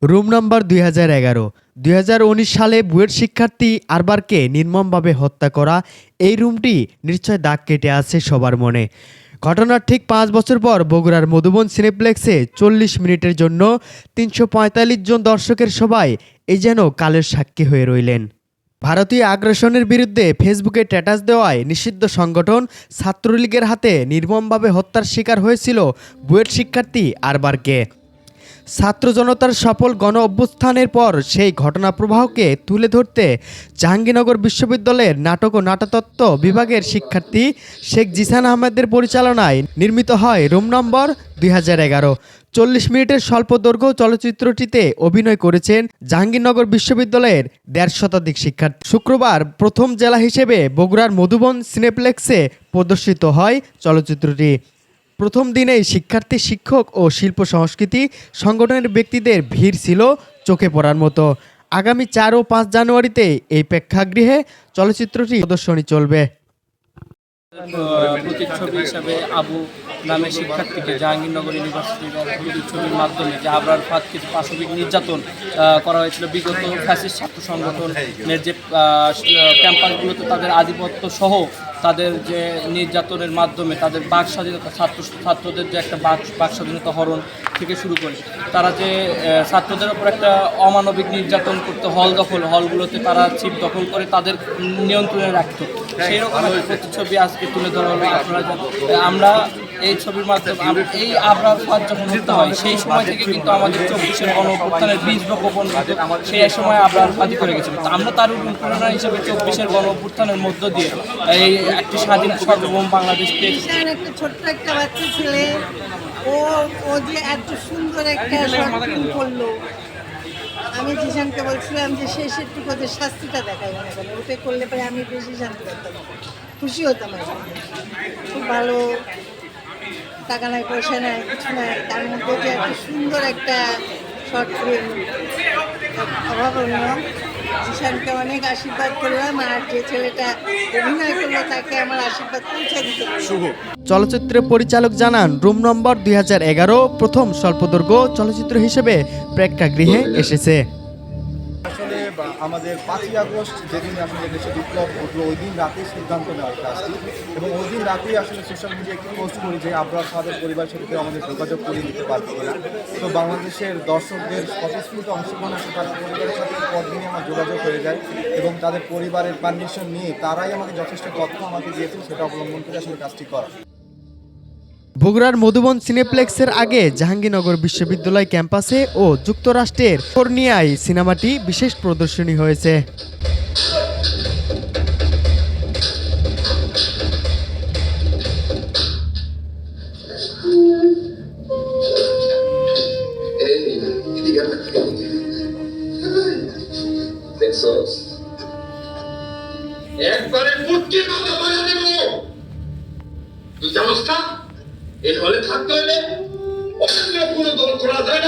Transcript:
Room number ২০১১। ২০১৯ সালে বুয়েট শিক্ষার্থী আরবারকে নির্মমভাবে হত্যা করা এই রুমটি নিশ্চয় দাগ কেটে আছে সবার মনে। ঘটনার ঠিক ৫ বছর পর বগুড়ার মধুবন সিনেপ্লেক্সে ৪০ মিনিটের জন্য ৩৪৫ জন দর্শকের সবাই এই যেন কালের সাক্ষী হয়ে রইলেন। ভারতীয় আগ্রাসনের বিরুদ্ধে ফেসবুকে স্ট্যাটাস দেওয়ায় নিষিদ্ধ সংগঠন ছাত্রলীগের হাতে নির্মমভাবে হত্যার শিকার হয়েছিল বুয়েট শিক্ষার্থী আরবারকে। ছাত্র জনতার সফল গণ অভ্যুত্থানের পর সেই ঘটনা প্রবাহকে তুলে ধরতে জাহাঙ্গীরনগর বিশ্ববিদ্যালয়ের নাটক ও নাট্যতত্ত্ব বিভাগের শিক্ষার্থী শেখ জিসান আহমেদের পরিচালনায় নির্মিত হয় রুম নম্বর ২০১১। ৪০ মিনিটের স্বল্পদৈর্ঘ্য চলচ্চিত্রটিতে অভিনয় করেছেন জাহাঙ্গীরনগর বিশ্ববিদ্যালয়ের ১৫০ শতাধিক শিক্ষার্থী। শুক্রবার প্রথম জেলা হিসেবে বগুড়ার মধুবন সিনেপ্লেক্সে প্রদর্শিত হয় চলচ্চিত্রটি। প্রথম দিনেই শিক্ষার্থী, শিক্ষক ও শিল্প সংস্কৃতি সংগঠনের ব্যক্তিদের ভিড় ছিল চোখে পড়ার মতো। আগামী ৪ ও ৫ জানুয়ারিতে এই প্রেক্ষাগৃহে চলচ্চিত্রটি প্রদর্শনী চলবে। প্রতিচ্ছবি হিসাবে আবু নামে শিক্ষার্থীকে জাহাঙ্গীরনগর ইউনিভার্সিটির প্রতিচ্ছবির মাধ্যমে যে আবরার ফাঁদ কিছু পাশবিক নির্যাতন করা হয়েছিল বিগত ফ্যাসিস্ট ছাত্র সংগঠনের যে ক্যাম্পাসগুলোতে তাদের আধিপত্য সহ তাদের যে নির্যাতনের মাধ্যমে তাদের বাক স্বাধীনতা ছাত্রদের যে একটা বাক স্বাধীনতা হরণ থেকে শুরু করে তারা যে ছাত্রদের ওপর একটা অমানবিক নির্যাতন করতে হলগুলোতে তারা ছিপ দখল করে তাদের নিয়ন্ত্রণে রাখত, সেই রকম একটা প্রতিচ্ছবি আজকে তুলে ধরা হলো। আপনারা আমরা এই ছবির মাধ্যমে এই আবরার ফাঁদ যখন হত্যা হয় সেই সময় থেকে কিন্তু আমাদের ২৪-এর গণ অভ্যুত্থানের বীজ বপন সেই সময় আবরার ফাঁদি করে গেছিল। আমরা তার অনুপ্রেরণা হিসেবে ২৪-এর গণ অভ্যুত্থানের মধ্য দিয়ে এই একটি স্বাধীন সার্বভৌম বাংলাদেশ পেয়েছে। একটা ছোট্ট একটা বাচ্চা ছেলে ও যে এত সুন্দর একটা করলো, আমি জিশানকে বলছিলাম যে শেষেরটুকু ওদের শাস্তিটা দেখাই না কেন, ওটা করলে পরে আমি বেশি শান্তি পেতাম, খুশি হতাম। খুব ভালো, টাকা নাই, পয়সা নাই, কিছু নাই, তার মধ্যে যে এত সুন্দর একটা শর্ট ফিল্ম অভাবনীয়। জিশানকে অনেক আশীর্বাদ করলাম, আর যে ছেলেটা অভিনয় করলো তাকে আমার আশীর্বাদ পৌঁছে দিতে শুভ। চলচ্চিত্রের পরিচালক জানান, রুম নম্বর ২০১১ প্রথম স্বল্পদৈর্ঘ্য চলচ্চিত্র হিসেবে প্রেক্ষাগৃহে এসেছে। আসলে আমাদের ৫ই আগস্ট যেদিন আসলে দেশে বিপ্লব ঘটলো ওই দিন রাতেই সিদ্ধান্ত নেওয়ার কাজটি, এবং ওই দিন রাতেই আসলে সোশ্যাল মিডিয়া একটি পোস্ট করি যে আবরার ফাদের পরিবারের সাথে আমাদের যোগাযোগ করে দিতে পারবে কিনা। তো বাংলাদেশের দর্শকদের স্বতঃস্ফূর্ত অংশগ্রহণ আছে, তাদের পরিবারের সাথে পরদিনই আমার যোগাযোগ হয়ে যায় এবং তাদের পরিবারের পারমিশন নিয়ে তারাই আমাকে যথেষ্ট তথ্য আমাকে দিয়েছে, সেটা অবলম্বন করে আসলে কাজটি করা। বগুড়ার মধুবন সিনেপ্লেক্সের আগে জাহাঙ্গীরনগর বিশ্ববিদ্যালয় ক্যাম্পাসে ও যুক্তরাষ্ট্রের কর্নিয়ায় সিনেমাটি বিশেষ প্রদর্শনী হয়েছে। একবারে মুটকি কথা বলে দেব, তুই জানোস না এই হলে থাকতে হলে অন্য কোনো দল করা যায় না।